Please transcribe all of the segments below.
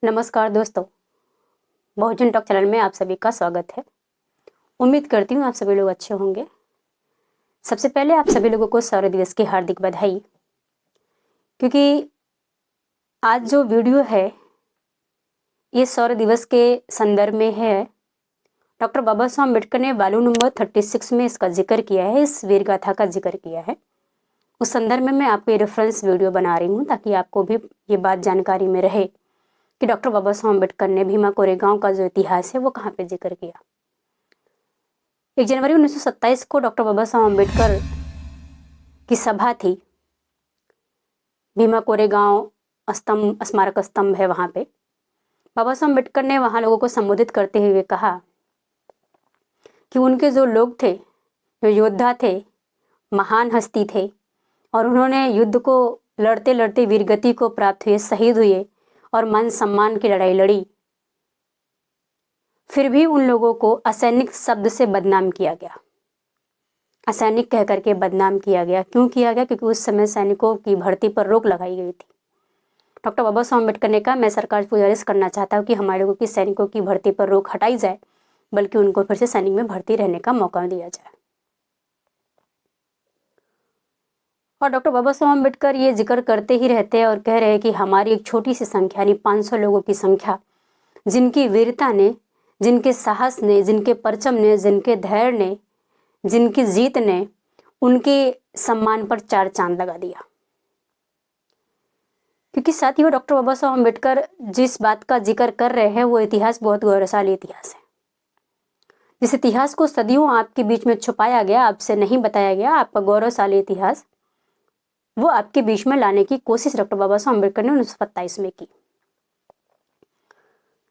नमस्कार दोस्तों, बहुजन talk channel में आप सभी का स्वागत है। उम्मीद करती हूँ आप सभी लोग अच्छे होंगे। सबसे पहले आप सभी लोगों को सौर दिवस की हार्दिक बधाई, क्योंकि आज जो वीडियो है ये सौर दिवस के संदर्भ में है। डॉक्टर बाबा साहब अम्बेडकर ने वॉल्यूम नंबर 36 में इसका जिक्र किया है, इस वीर गाथा का जिक्र किया है। उस संदर्भ में मैं आपको ये रेफरेंस वीडियो बना रही हूँ ताकि आपको भी ये बात जानकारी में रहे कि डॉक्टर बाबा साहब अम्बेडकर ने भीमा कोरेगांव का जो इतिहास है वो कहाँ पे जिक्र किया। 1 जनवरी 1927 को डॉक्टर बाबा साहब अम्बेडकर की सभा थी। भीमा कोरेगांव स्मारक स्तंभ है, वहाँ पे बाबा साहब अम्बेडकर ने वहाँ लोगों को संबोधित करते हुए कहा कि उनके जो लोग थे, जो योद्धा थे, महान हस्ती थे और उन्होंने युद्ध को लड़ते लड़ते वीरगति को प्राप्त हुए, शहीद हुए और मान सम्मान की लड़ाई लड़ी, फिर भी उन लोगों को असैनिक शब्द से बदनाम किया गया। असैनिक कह करके बदनाम किया गया। क्यों किया गया? क्योंकि उस समय सैनिकों की भर्ती पर रोक लगाई गई थी। डॉक्टर बाबा साहब अम्बेडकर ने कहा, मैं सरकार से गुजारिश करना चाहता हूँ कि हमारे लोगों की सैनिकों की भर्ती पर रोक हटाई जाए, बल्कि उनको फिर से सैनिक में भर्ती रहने का मौका दिया जाए। और डॉक्टर बाबा साहब अम्बेडकर ये जिक्र करते ही रहते हैं और कह रहे हैं कि हमारी एक छोटी सी संख्या यानी 500 लोगों की संख्या, जिनकी वीरता ने, जिनके साहस ने, जिनके परचम ने, जिनके धैर्य ने, जिनकी जीत ने उनके सम्मान पर 4 चांद लगा दिया। क्योंकि साथियों, डॉक्टर बाबा साहब अम्बेडकर जिस बात का जिक्र कर रहे हैं वो इतिहास बहुत गौरवशाली इतिहास है। जिस इतिहास को सदियों आपके बीच में छुपाया गया, आपसे नहीं बताया गया, आपका गौरवशाली इतिहास, वो आपके बीच में लाने की कोशिश डॉक्टर बाबा साहब अम्बेडकर ने 1927 में की।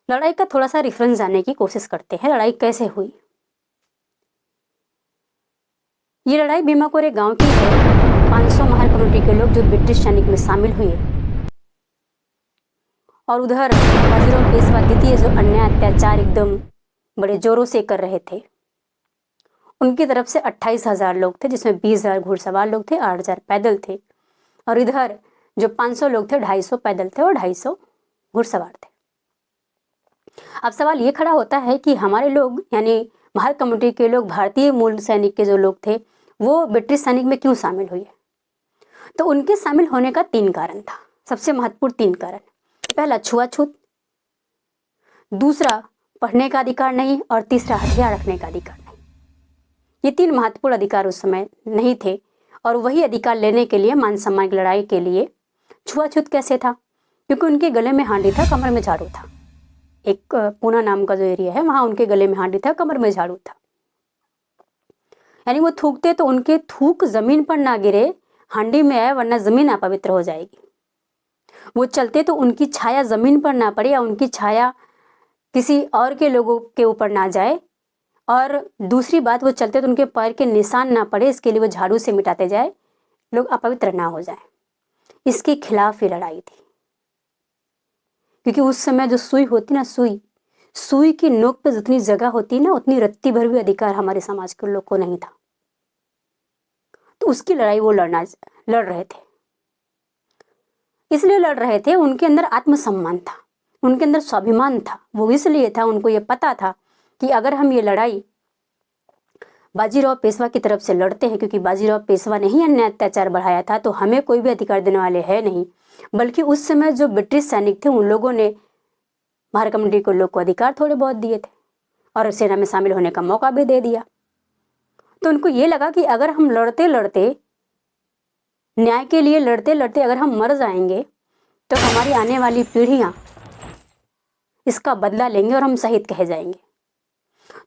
लड़ाई का थोड़ा सा रेफरेंस जानने की कोशिश करते हैं। लड़ाई कैसे हुई? ये लड़ाई भीमा कोरेगांव की है। 500 महार कम्युनिटी के लोग जो ब्रिटिश सैनिक में शामिल हुए और उधर बाजीराव पेशवा द्वितीय जो अन्याय अत्याचार एकदम बड़े जोरों से कर रहे थे, उनकी तरफ से 28,000 लोग थे, जिसमें 20,000 घुड़सवार लोग थे, 8,000 पैदल थे और इधर जो 500 लोग थे, 250 पैदल थे और 250 घुड़सवार थे। अब सवाल ये खड़ा होता है कि हमारे लोग यानी महार कम्युनिटी के लोग, भारतीय मूल सैनिक के जो लोग थे, वो ब्रिटिश सैनिक में क्यों शामिल हुए? तो उनके शामिल होने का 3 कारण था, सबसे महत्वपूर्ण 3 कारण। पहला, छुआछूत, दूसरा पढ़ने का अधिकार नहीं और तीसरा हथियार रखने का अधिकार नहीं। ये 3 महत्वपूर्ण अधिकार उस समय नहीं थे और वही अधिकार लेने के लिए, मान सम्मान की लड़ाई के लिए छुआछूत कैसे था? क्योंकि उनके गले में हांडी था, कमर में झाड़ू था। एक पूना नाम का जो एरिया है, वहां उनके गले में हांडी था, कमर में झाड़ू था। यानी वो थूकते तो उनके थूक जमीन पर ना गिरे, हांडी में आए, वरना जमीन अपवित्र हो जाएगी। वो चलते तो उनकी छाया जमीन पर ना पड़े या उनकी छाया किसी और के लोगों के ऊपर ना जाए, और दूसरी बात, वो चलते तो उनके पैर के निशान ना पड़े, इसके लिए वो झाड़ू से मिटाते जाए, लोग अपवित्र ना हो जाए। इसके खिलाफ ये लड़ाई थी। क्योंकि उस समय जो सुई होती ना, सुई की नोक पे जितनी जगह होती ना, उतनी रत्ती भर भी अधिकार हमारे समाज के लोग को नहीं था। तो उसकी लड़ाई वो लड़ रहे थे। इसलिए लड़ रहे थे, उनके अंदर आत्मसम्मान था, उनके अंदर स्वाभिमान था। वो इसलिए था, उनको ये पता था कि अगर हम ये लड़ाई बाजीराव पेशवा की तरफ से लड़ते हैं, क्योंकि बाजीराव पेशवा ने ही अन्याय अत्याचार बढ़ाया था, तो हमें कोई भी अधिकार देने वाले है नहीं, बल्कि उस समय जो ब्रिटिश सैनिक थे उन लोगों ने महार कम्युनिटी को लोग को अधिकार थोड़े बहुत दिए थे और सेना में शामिल होने का मौका भी दे दिया। तो उनको ये लगा कि अगर हम लड़ते लड़ते, न्याय के लिए लड़ते लड़ते अगर हम मर जाएंगे, तो हमारी आने वाली पीढ़ियां इसका बदला लेंगे और हम शहीद कहे जाएंगे।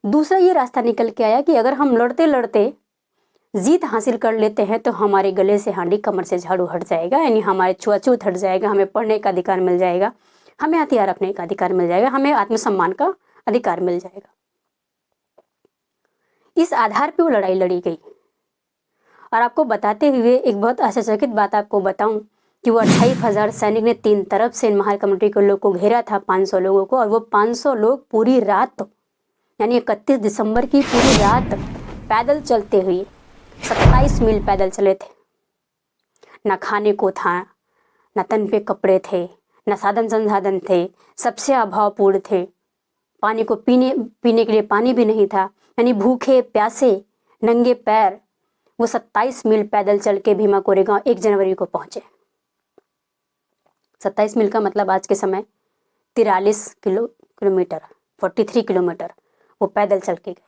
दूसरा ये रास्ता निकल के आया कि अगर हम लड़ते लड़ते जीत हासिल कर लेते हैं, तो हमारे गले से हांडी, कमर से झाड़ू हट जाएगा, यानी हमारे छुआछूत हट जाएगा, हमें पढ़ने का अधिकार मिल जाएगा, हमें हथियार रखने का अधिकार मिल जाएगा, हमें आत्मसम्मान का अधिकार मिल जाएगा। इस आधार पर वो लड़ाई लड़ी गई। और आपको बताते हुए एक बहुत आश्चर्यचकित बात आपको बताऊं कि वो 28,000 सैनिक ने 3 तरफ से महार कम्युनिटी के लोग को घेरा था, 500 लोगों को, और वो 500 लोग पूरी रात, यानी 31 दिसंबर की पूरी रात पैदल चलते हुए 27 मील पैदल चले थे। ना खाने को था, ना तन पे कपड़े थे, ना साधन संसाधन थे, सबसे अभावपूर्ण थे। पानी को पीने के लिए पानी भी नहीं था, यानी भूखे प्यासे नंगे पैर वो 27 मील पैदल चल के भीमा कोरेगांव 1 जनवरी को पहुंचे। 27 मील का मतलब आज के समय 43 किलोमीटर 43 किलोमीटर वो पैदल चल के गए।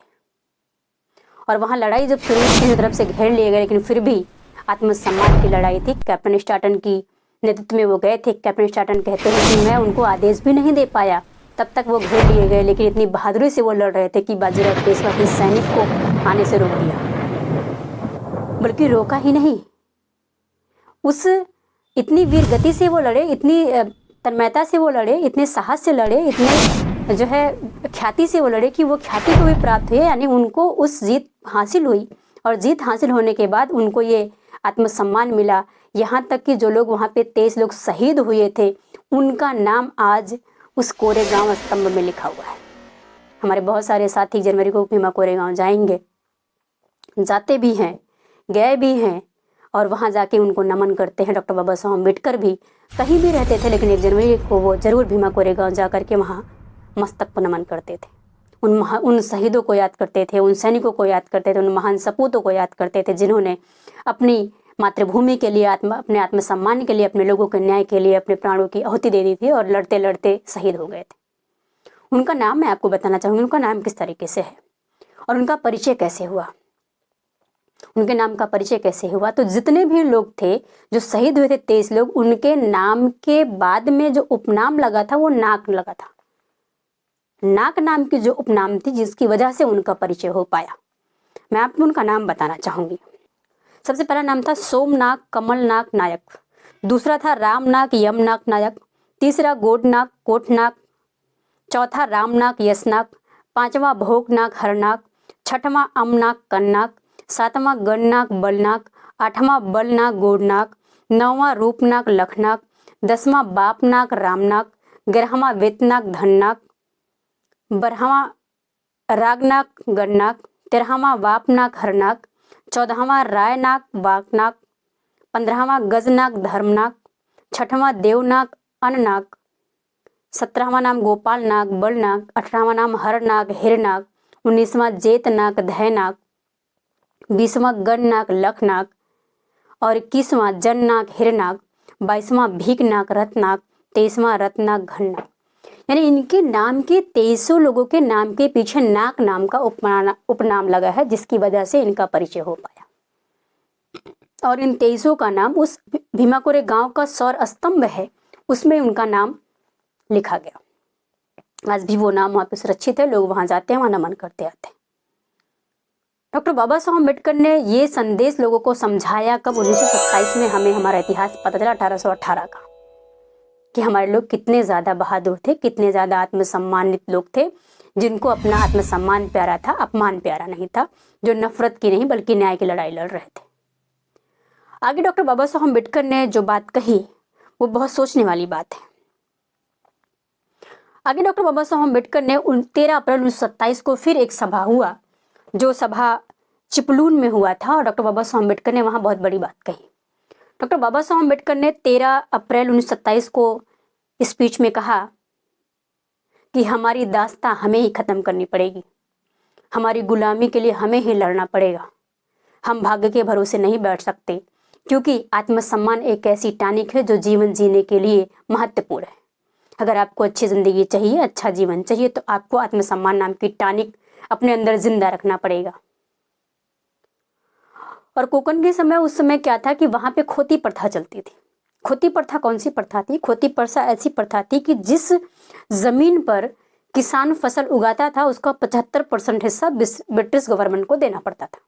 और वहां लड़ाई जब शुरू की तरफ से घेर लिए गए, लेकिन फिर भी आत्मसम्मान की लड़ाई थी। कैप्टन स्टार्टन की नेतृत्व में वो गए थे। कैप्टन स्टार्टन कहते हैं कि मैं उनको आदेश भी नहीं दे पाया, तब तक वो घेर लिए गए, लेकिन इतनी बहादुरी से वो लड़ रहे थे कि बाजीराव पेशवा के सैनिक को आने से रोक दिया। बल्कि रोका ही नहीं, उस इतनी वीर गति से वो लड़े, इतनी तन्मयता से वो लड़े, इतने साहस से लड़े, इतने जो है ख्याति से वो लड़े कि वो ख्याति को भी प्राप्त हुई, यानी उनको उस जीत हासिल हुई। और जीत हासिल होने के बाद उनको ये आत्मसम्मान मिला। यहाँ तक कि जो लोग वहाँ पे 23 लोग शहीद हुए थे, उनका नाम आज उस कोरेगांव स्तंभ में लिखा हुआ है। हमारे बहुत सारे साथी जनवरी को भीमा कोरेगांव जाएंगे, जाते भी हैं, गए भी हैं, और वहाँ जाके उनको नमन करते हैं। डॉक्टर बाबा साहब अम्बेडकर भी कहीं भी रहते थे, लेकिन 1 जनवरी को वो जरूर भीमा कोरेगांव जा करके वहाँ मस्तक पर नमन करते थे। उन शहीदों को याद करते थे, उन सैनिकों को याद करते थे, उन महान सपूतों को याद करते थे जिन्होंने अपनी मातृभूमि के लिए, अपने आत्मसम्मान के लिए, अपने लोगों के न्याय के लिए अपने प्राणों की आहुति दे दी थी और लड़ते लड़ते शहीद हो गए थे। उनका नाम मैं आपको बताना चाहूँगी, उनका नाम किस तरीके से है और उनका परिचय कैसे हुआ। उनके नाम का परिचय कैसे हुआ, तो जितने भी लोग थे जो शहीद हुए थे 23 लोग, उनके नाम के बाद में जो उपनाम लगा था वो नाक लगा था। नाक नाम की जो उपनाम थी, जिसकी वजह से उनका परिचय हो पाया। मैं आपको उनका नाम बताना चाहूंगी। सबसे पहला नाम था सोमनाक कमलनाक नायक, दूसरा था रामनाक यमनाक नायक, तीसरा गोडनाक कोटनाक, चौथा रामनाक यशनाक, पांचवा भोगनाक हरनाक, छठवां अमनाक कन्नाक, सातवां गणनाक बलनाक, आठवां बलनाक गोडनाक, नौवां रूपनाक लखनाक, 10वां बापनाक रामनाक, 11वां वेतनाक धननाक, 12वां रागनाक गणनाक, 13वां वापनाक हरनाक, 14वां रायनाक वाकनाक, 15वां गजनाक धर्मनाक, 6वां देवनाक अननाक, 17वां नाम गोपालनाक बलनाक, 18वां नाम हरनाक हिरनाक, 19वां जेतनाक धैनाक, 20वां गणनाक लखनाक और 21वां जननाक हिरनाक, 22वां भीकनाक रत्नाक, 23वां रत्नाक घननाक। यानी इनके नाम के 23 लोगों के नाम के पीछे नाक नाम का उपनाम लगा है, जिसकी वजह से इनका परिचय हो पाया। और इन 23 का नाम उस भीमा कोरेगांव का सौर स्तंभ है, उसमें उनका नाम लिखा गया। आज भी वो नाम वहाँ पे सुरक्षित है, लोग वहाँ जाते हैं, वहाँ नमन करते आते हैं। डॉक्टर बाबा साहब अम्बेडकर ने ये संदेश लोगों को समझाया कब? 1927 में हमें हमारा इतिहास पता चला, 1818 का, कि हमारे लोग कितने ज़्यादा बहादुर थे, कितने ज़्यादा आत्मसम्मानित लोग थे, जिनको अपना आत्मसम्मान प्यारा था, अपमान प्यारा नहीं था, जो नफरत की नहीं बल्कि न्याय की लड़ाई लड़ रहे थे। आगे डॉक्टर बाबा साहब अम्बेडकर ने जो बात कही वो बहुत सोचने वाली बात है। आगे डॉक्टर बाबा साहब अम्बेडकर ने 13 अप्रैल 1927 को फिर एक सभा हुआ, जो सभा चिपलून में हुआ था, और डॉक्टर बाबा साहब अम्बेडकर ने वहाँ बहुत बड़ी बात कही। डॉक्टर बाबा साहब अम्बेडकर ने 13 अप्रैल 1927 को स्पीच में कहा कि हमारी दास्तां हमें ही ख़त्म करनी पड़ेगी, हमारी गुलामी के लिए हमें ही लड़ना पड़ेगा, हम भाग्य के भरोसे नहीं बैठ सकते, क्योंकि आत्मसम्मान एक ऐसी टॉनिक है जो जीवन जीने के लिए महत्वपूर्ण है। अगर आपको अच्छी ज़िंदगी चाहिए, अच्छा जीवन चाहिए, तो आपको आत्मसम्मान नाम की टॉनिक अपने अंदर जिंदा रखना पड़ेगा। और कोकण के समय, उस समय क्या था कि वहां पे खोती प्रथा चलती थी। खोती प्रथा कौन सी प्रथा थी? खोती प्रथा ऐसी प्रथा थी कि जिस जमीन पर किसान फसल उगाता था उसका 75% हिस्सा ब्रिटिश गवर्नमेंट को देना पड़ता था।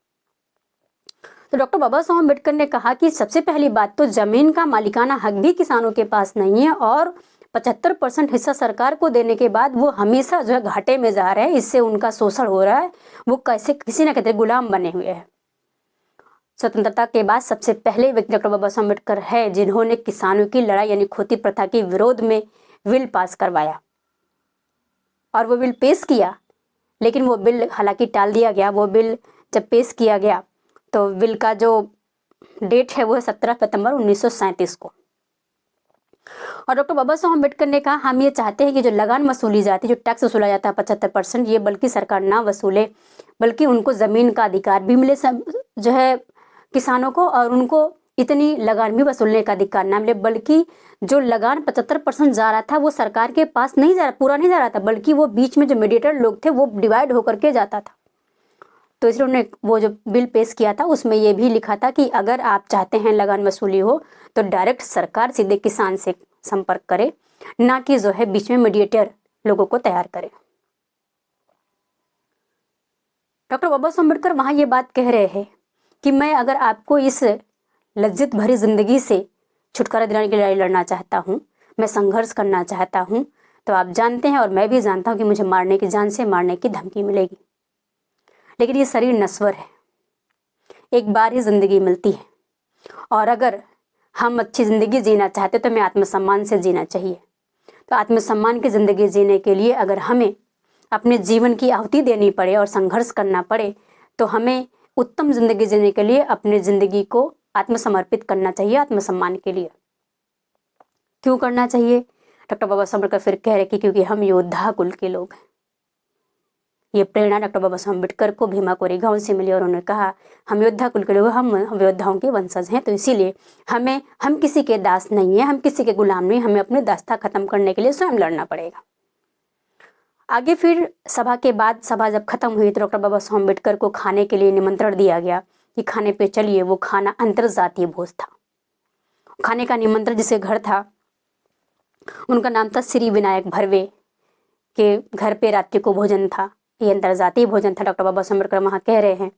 तो डॉक्टर बाबा साहब अम्बेडकर ने कहा कि सबसे पहली बात तो जमीन का मालिकाना हक भी किसानों के पास नहीं है, और 75% हिस्सा सरकार को देने के बाद वो हमेशा जो है घाटे में जा रहे हैं, इससे उनका शोषण हो रहा है, वो कैसे किसी न कहते गुलाम बने हुए हैं। स्वतंत्रता के बाद सबसे पहले व्यक्ति डॉक्टर बाबा साहब अम्बेडकर है जिन्होंने किसानों की लड़ाई यानी खोती प्रथा के विरोध में बिल पास करवाया, और वो बिल पेश किया, लेकिन वो बिल हालांकि टाल दिया गया। वो बिल जब पेश किया गया तो बिल का जो डेट है वो 17 सितंबर 1937 को। और डॉक्टर बाबा साहब अम्बेडकर ने कहा हम ये चाहते हैं कि जो लगान वसूली जाती है, जो टैक्स वसूला जाता है 75%, ये बल्कि सरकार ना वसूले, बल्कि उनको ज़मीन का अधिकार भी मिले जो है किसानों को, और उनको इतनी लगान भी वसूलने का अधिकार ना मिले, बल्कि जो लगान 75% जा रहा था वो सरकार के पास नहीं जा रहा, पूरा नहीं जा रहा था, बल्कि वो बीच में जो मीडिएटर लोग थे वो डिवाइड होकर के जाता था। तो इसलिए उन्होंने वो जो बिल पेश किया था उसमें ये भी लिखा था कि अगर आप चाहते हैं लगान वसूली हो तो डायरेक्ट सरकार सीधे किसान से संपर्क करे, ना कि जो है बीच में मीडिएटर लोगों को तैयार करे। डॉक्टर बाबा साहब अम्बेडकर वहां ये बात कह रहे हैं कि मैं अगर आपको इस लज्जत भरी जिंदगी से छुटकारा दिलाने के लिए लड़ना चाहता हूँ, मैं संघर्ष करना चाहता हूँ, तो आप जानते हैं और मैं भी जानता हूँ कि मुझे मारने की, जान से मारने की धमकी मिलेगी, लेकिन ये शरीर नश्वर है, एक बार ही जिंदगी मिलती है, और अगर हम अच्छी ज़िंदगी जीना चाहते तो हमें आत्मसम्मान से जीना चाहिए। तो आत्मसम्मान की ज़िंदगी जीने के लिए अगर हमें अपने जीवन की आहुति देनी पड़े और संघर्ष करना पड़े, तो हमें उत्तम ज़िंदगी जीने के लिए अपनी ज़िंदगी को आत्मसमर्पित करना चाहिए आत्मसम्मान के लिए। क्यों करना चाहिए? डॉक्टर बाबा साहब अम्बेडकर फिर कह रहे कि क्योंकि हम योद्धा कुल के लोग हैं। ये प्रेरणा डॉक्टर बाबा साहब अम्बेडकर को भीमा कोरेगांव से मिली, और उन्होंने कहा हम योद्धा कुल के लोग, हम योद्धाओं के वंशज हैं, तो इसीलिए हम किसी के दास नहीं है, हम किसी के गुलाम नहीं, हमें अपनी दास्ता खत्म करने के लिए स्वयं लड़ना पड़ेगा। आगे फिर सभा के बाद, सभा जब खत्म हुई तो डॉक्टर बाबा साहब अम्बेडकर को खाने के लिए निमंत्रण दिया गया कि खाने पे चलिए। वो खाना अंतरजातीय भोज था। खाने का निमंत्रण जिसके घर था उनका नाम था श्री विनायक भरवे के घर पे रात्रि को भोजन था। ये अंतरजातीय भोजन था। डॉक्टर बाबा साहब अम्बेडकर वहाँ कह रहे हैं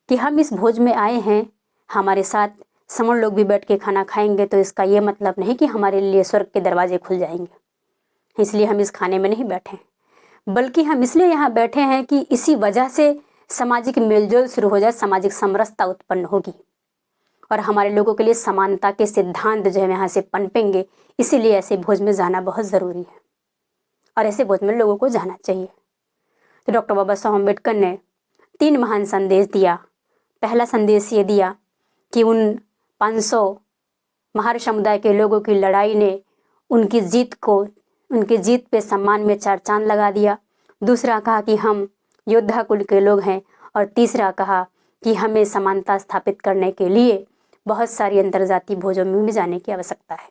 कि हम इस भोज में आए हैं, हमारे साथ समण लोग भी बैठ के खाना खाएंगे, तो इसका ये मतलब नहीं कि हमारे लिए स्वर्ग के दरवाजे खुल जाएंगे, इसलिए हम इस खाने में नहीं बैठे, बल्कि हम इसलिए यहाँ बैठे हैं कि इसी वजह से सामाजिक मेलजोल शुरू हो जाए, सामाजिक समरसता उत्पन्न होगी और हमारे लोगों के लिए समानता के सिद्धांत जो है यहाँ से पनपेंगे। इसीलिए ऐसे भोज में जाना बहुत ज़रूरी है और ऐसे भोज में लोगों को जाना चाहिए। तो डॉक्टर बाबा साहब अम्बेडकर ने 3 महान संदेश दिया। पहला संदेश ये दिया कि उन 500 महार समुदाय के लोगों की लड़ाई ने उनकी जीत पे सम्मान में 4 चांद लगा दिया। दूसरा कहा कि हम योद्धा कुल के लोग हैं, और तीसरा कहा कि हमें समानता स्थापित करने के लिए बहुत सारी अंतर्जातीय भोजों में भी जाने की आवश्यकता है।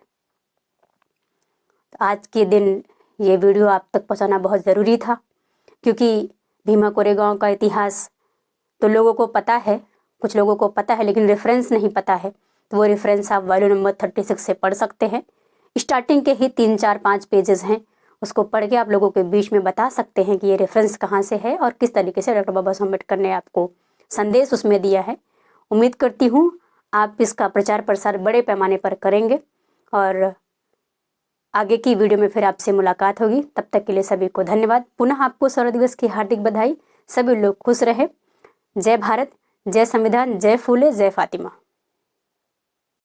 तो आज के दिन ये वीडियो आप तक पहुंचाना बहुत ज़रूरी था, क्योंकि भीमा कोरेगांव का इतिहास तो लोगों को पता है, कुछ लोगों को पता है, लेकिन रेफरेंस नहीं पता है। तो वो रेफरेंस आप वॉल्यूम नंबर 36 से पढ़ सकते हैं। स्टार्टिंग के ही 3, 4, 5 पेजेस हैं, उसको पढ़ के आप लोगों के बीच में बता सकते हैं कि ये रेफरेंस कहाँ से है और किस तरीके से डॉक्टर बाबा साहब अम्बेडकर ने आपको संदेश उसमें दिया है। उम्मीद करती हूँ आप इसका प्रचार प्रसार बड़े पैमाने पर करेंगे, और आगे की वीडियो में फिर आपसे मुलाकात होगी। तब तक के लिए सभी को धन्यवाद। पुनः आपको स्वर्ण दिवस की हार्दिक बधाई। सभी लोग खुश रहे। जय भारत, जय संविधान, जय फूले, जय फातिमा।